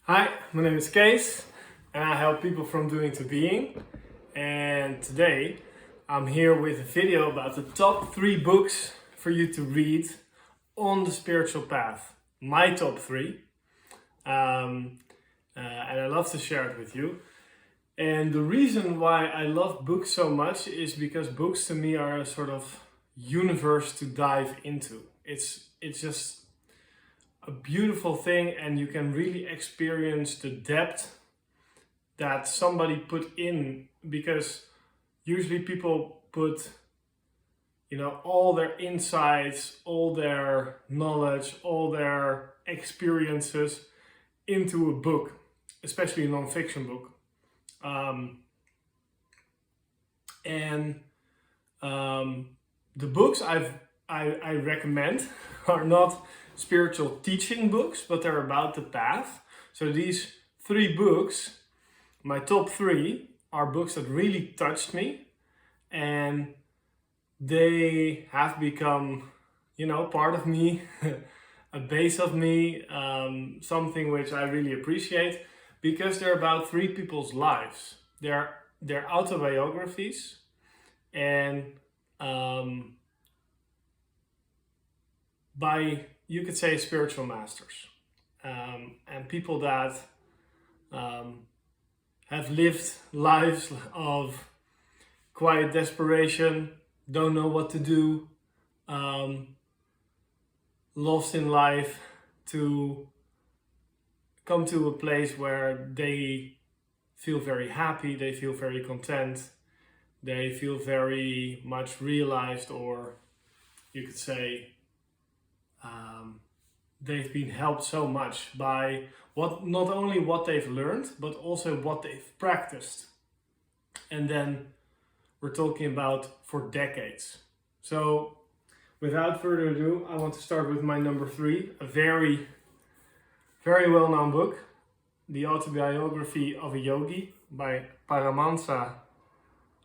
Hi, my name is Kees and I help people from doing to being. And today I'm here with a video about the top 3 books for you to read on the spiritual path. My top 3. And I love to share it with you. And the reason why I love books so much is because books to me are a sort of universe to dive into. It's just a beautiful thing, and you can really experience the depth that somebody put in, because usually people put all their insights, all their knowledge, all their experiences into a book, especially a non-fiction book. The books I recommend are not spiritual teaching books, but they're about the path. So these 3 books, my top 3, are books that really touched me, and they have become, part of me, a base of me, something which I really appreciate, because they're about 3 people's lives. They're autobiographies, and by, you could say, spiritual masters, and people that have lived lives of quiet desperation, don't know what to do, lost in life, to come to a place where they feel very happy, they feel very content, they feel very much realized, or you could say they've been helped so much by not only what they've learned, but also what they've practiced. And then we're talking about for decades. So without further ado, I want to start with my number 3, a very, very well-known book, The Autobiography of a Yogi by Paramahansa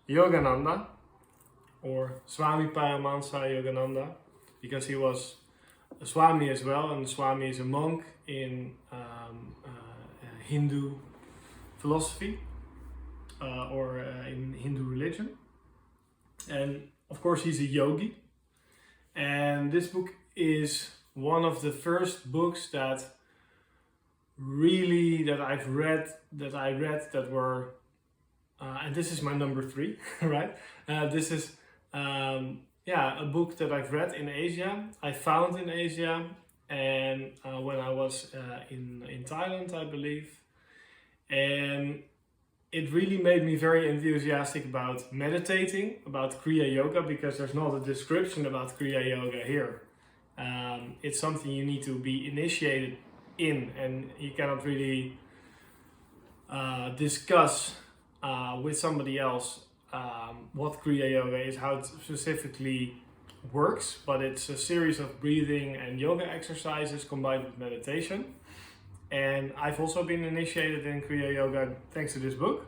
Yogananda, or Swami Paramahansa Yogananda, because he was a Swami as well, and Swami is a monk in Hindu philosophy or in Hindu religion. And of course he's a yogi. And this book is one of the first books that I read that were, and this is my number 3, right? This is a book that I've read in Asia, I found in Asia, and when I was in Thailand, I believe. And it really made me very enthusiastic about meditating, about Kriya Yoga, because there's not a description about Kriya Yoga here. It's something you need to be initiated in, and you cannot really discuss with somebody else what Kriya Yoga is, how it specifically works, but it's a series of breathing and yoga exercises combined with meditation. And I've also been initiated in Kriya Yoga thanks to this book,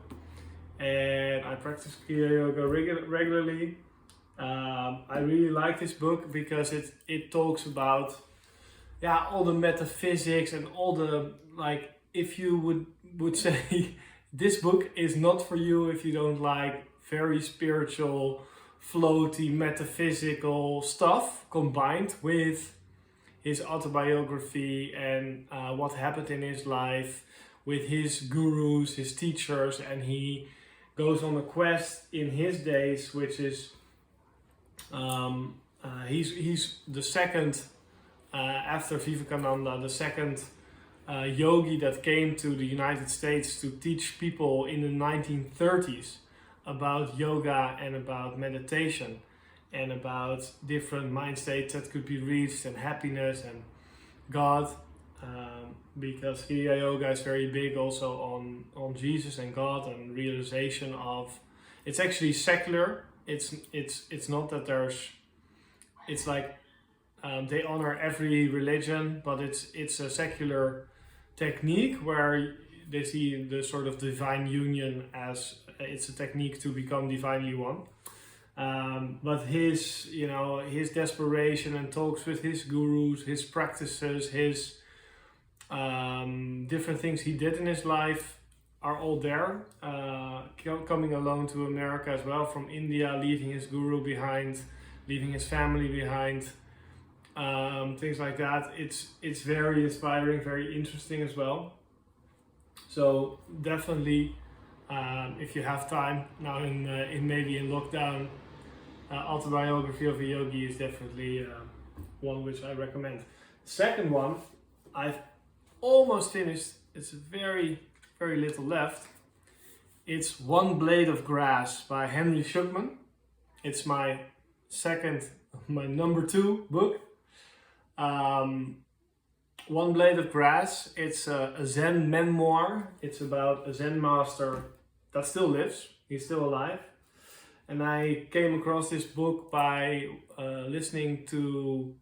and I practice Kriya Yoga regularly. I really like this book because it talks about all the metaphysics and all the, like, if you would say this book is not for you if you don't like very spiritual, floaty, metaphysical stuff combined with his autobiography and what happened in his life with his gurus, his teachers, and he goes on a quest in his days, which is he's the second after Vivekananda, the second yogi that came to the United States to teach people in the 1930s about yoga and about meditation and about different mind states that could be reached, and happiness and God, because Kriya Yoga is very big also on Jesus and God and realization of, it's actually secular. It's not that it's like they honor every religion, but it's a secular technique where they see the sort of divine union as it's a technique to become divinely one. But his desperation and talks with his gurus, his practices, his different things he did in his life are all there. Coming alone to America as well from India, leaving his guru behind, leaving his family behind, things like that. It's very inspiring, very interesting as well. So definitely, if you have time now in maybe in lockdown, Autobiography of a Yogi is definitely one which I recommend. Second one, I've almost finished. It's very little left. It's One Blade of Grass by Henry Shukman. It's my number 2 book. One Blade of Grass, it's a Zen memoir. It's about a Zen master that still lives. He's still alive. And I came across this book by listening to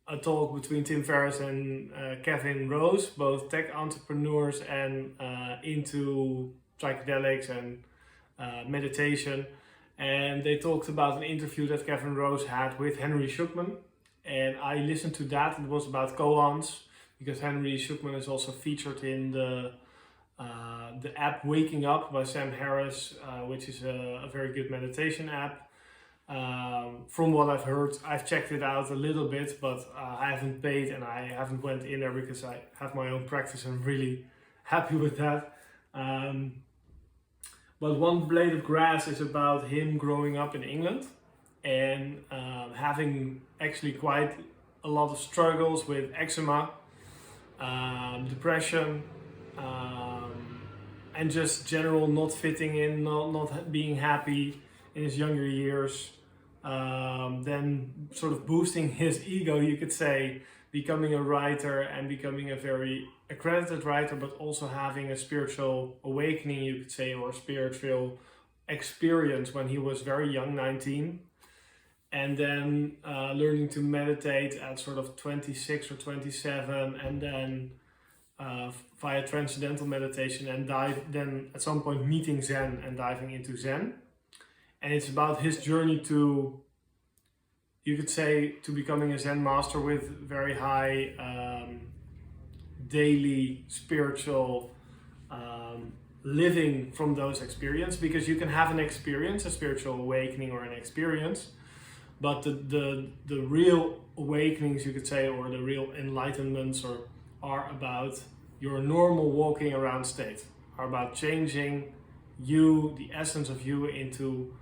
a talk between Tim Ferriss and Kevin Rose, both tech entrepreneurs and into psychedelics and meditation. And they talked about an interview that Kevin Rose had with Henry Shukman. And I listened to that. It was about koans, because Henry Shukman is also featured in the app Waking Up by Sam Harris, which is a very good meditation app. From what I've heard, I've checked it out a little bit, but I haven't paid and I haven't went in there because I have my own practice and I'm really happy with that. But One Blade of Grass is about him growing up in England and having actually quite a lot of struggles with eczema, depression, and just general not fitting in, not being happy in his younger years. Then sort of boosting his ego, you could say, becoming a writer and becoming a very accredited writer, but also having a spiritual awakening, you could say, or a spiritual experience when he was very young, 19. And then learning to meditate at sort of 26 or 27, and then via transcendental meditation, and then at some point meeting Zen and diving into Zen. And it's about his journey to, you could say, to becoming a Zen master with very high daily spiritual living from those experiences. Because you can have an experience, a spiritual awakening or an experience, but the real awakenings, you could say, or the real enlightenments are about your normal walking around state, are about changing you, the essence of you, into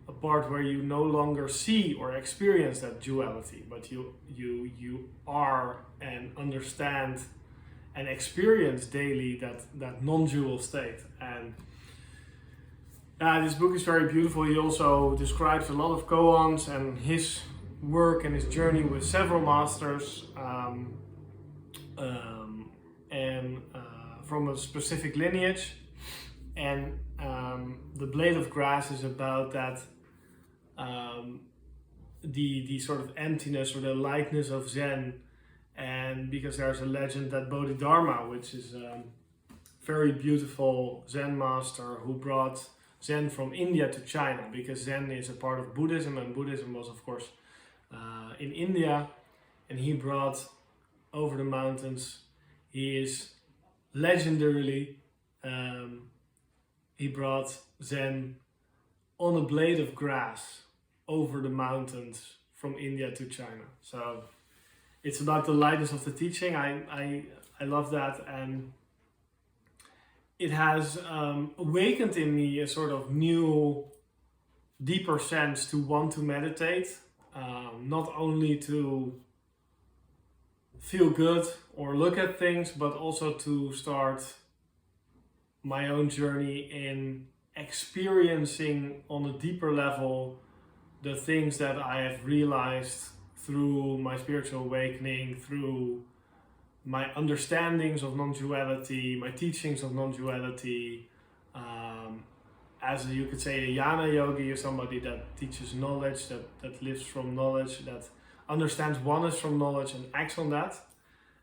a part where you no longer see or experience that duality, but you are and understand and experience daily that non-dual state. And this book is very beautiful. He also describes a lot of koans and his work and his journey with several masters, and from a specific lineage. And the Blade of Grass is about that, the sort of emptiness or the lightness of Zen. And because there's a legend that Bodhidharma, which is a very beautiful Zen master who brought Zen from India to China, because Zen is a part of Buddhism, and Buddhism was, of course, in India, and he brought over the mountains. He is legendarily, he brought Zen on a blade of grass over the mountains from India to China. So it's about the lightness of the teaching. I love that, and it has awakened in me a sort of new, deeper sense to want to meditate, not only to feel good or look at things, but also to start my own journey in experiencing on a deeper level the things that I have realized through my spiritual awakening, through my understandings of non-duality, my teachings of non-duality. As you could say, a Jana Yogi is somebody that teaches knowledge, that lives from knowledge, that understands oneness from knowledge and acts on that.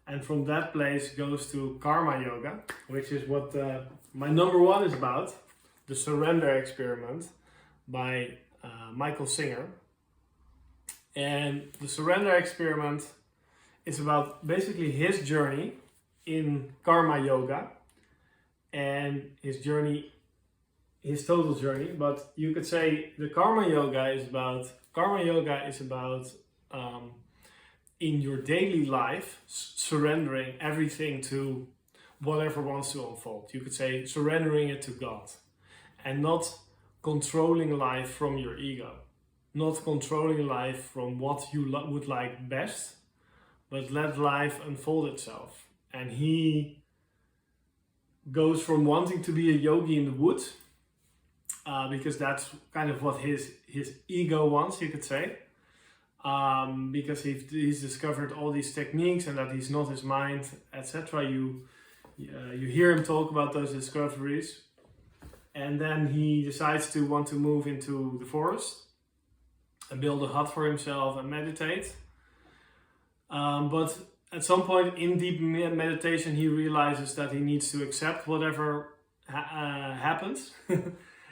And from that place goes to Karma Yoga, which is what my number 1 is about, the Surrender Experiment by Michael Singer. And the Surrender Experiment it's about basically his journey in Karma Yoga and his total journey. But you could say the Karma Yoga is about in your daily life surrendering everything to whatever wants to unfold. You could say surrendering it to God and not controlling life from your ego, not controlling life from what you would like best, but let life unfold itself. And he goes from wanting to be a yogi in the woods, because that's kind of what his ego wants, you could say, because he's discovered all these techniques and that he's not his mind, etc. You hear him talk about those discoveries, and then he decides to want to move into the forest and build a hut for himself and meditate. But at some point in deep meditation, he realizes that he needs to accept whatever happens,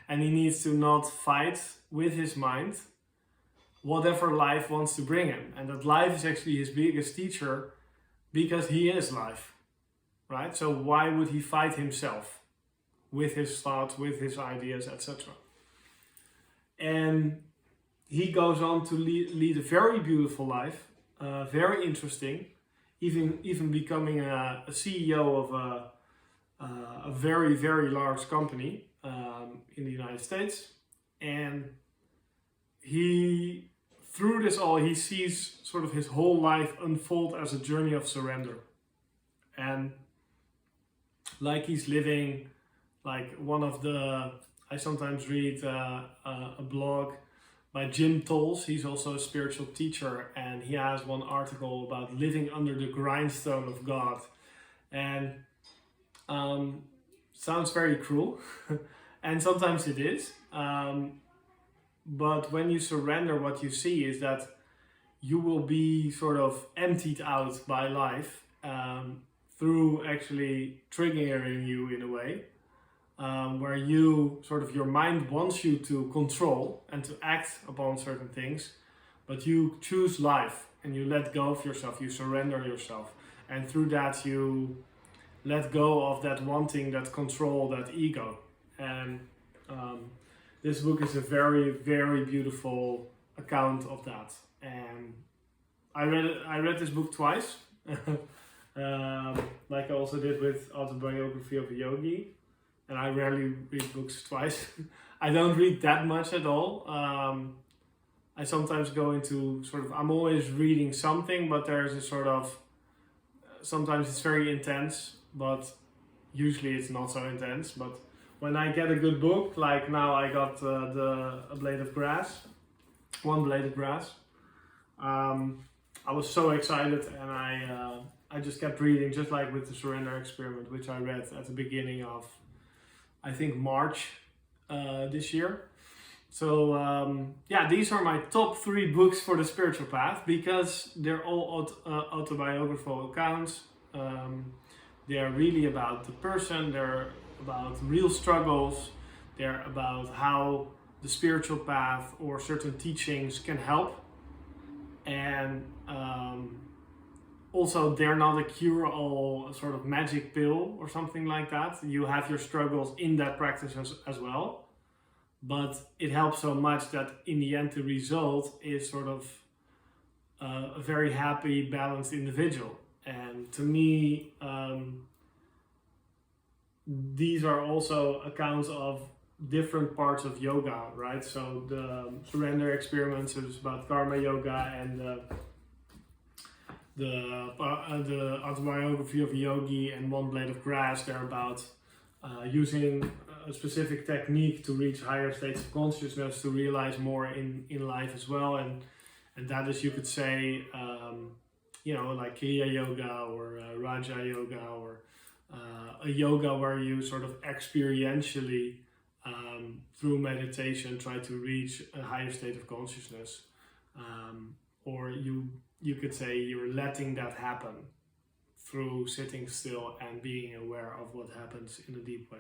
and he needs to not fight with his mind whatever life wants to bring him, and that life is actually his biggest teacher because he is life, right? So why would he fight himself with his thoughts, with his ideas, etc.? And he goes on to lead a very beautiful life, very interesting, even becoming a CEO of a very, very large company in the United States. And through this all, he sees sort of his whole life unfold as a journey of surrender. And like he's living like I sometimes read a blog by Jim Tolles. He's also a spiritual teacher, and he has one article about living under the grindstone of God. And sounds very cruel, and sometimes it is. But when you surrender, what you see is that you will be sort of emptied out by life through actually triggering you in a way, where your mind wants you to control and to act upon certain things, but you choose life and you let go of yourself, you surrender yourself, and through that you let go of that wanting, that control, that ego. And this book is a very, very beautiful account of that. And I read this book twice, like I also did with Autobiography of a Yogi. And I rarely read books twice. I don't read that much at all. I sometimes go into I'm always reading something, but there's a sometimes it's very intense, but usually it's not so intense. But when I get a good book, like now I got One Blade of Grass. I was so excited, and I just kept reading, just like with the Surrender Experiment, which I read at the beginning of, I think, March this year. So these are my top 3 books for the spiritual path, because they're all autobiographical accounts. They're really about the person, they're about real struggles, they're about how the spiritual path or certain teachings can help. And also, they're not a cure-all sort of magic pill or something like that. You have your struggles in that practice as well. But it helps so much that in the end, the result is sort of a very happy, balanced individual. And to me, these are also accounts of different parts of yoga, right? So the Surrender Experiments is about Karma Yoga, and the Autobiography of a Yogi and One Blade of Grass, they're about using a specific technique to reach higher states of consciousness, to realize more in life as well. And that is, you could say, like Kriya Yoga or Raja Yoga, or a yoga where you sort of experientially, through meditation, try to reach a higher state of consciousness. Or you could say you're letting that happen through sitting still and being aware of what happens in a deep way.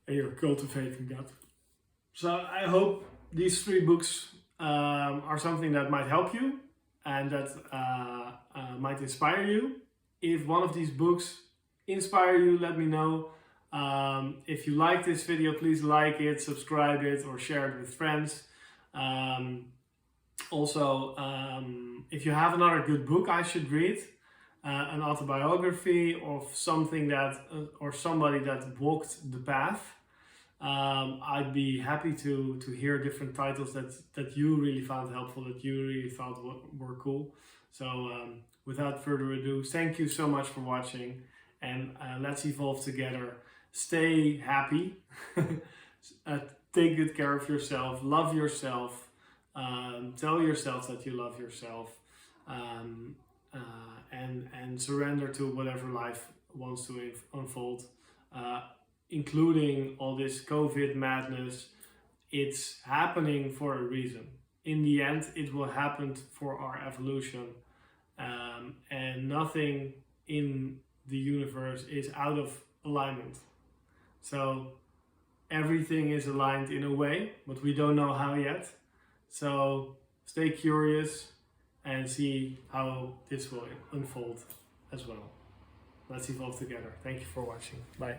And you're cultivating that. So I hope these 3 books are something that might help you. and that might inspire you. If one of these books inspire you, let me know. If you like this video, please like it, subscribe it, or share it with friends. Also, if you have another good book I should read, an autobiography of something that or somebody that walked the path, I'd be happy to hear different titles that you really found helpful, that you really thought were cool. So without further ado, thank you so much for watching, and let's evolve together. Stay happy, take good care of yourself, love yourself, tell yourself that you love yourself, and surrender to whatever life wants to unfold, including all this COVID madness. It's happening for a reason. In the end, it will happen for our evolution, and nothing in the universe is out of alignment. So everything is aligned in a way, but we don't know how yet. So stay curious and see how this will unfold as well. Let's evolve together. Thank you for watching. Bye.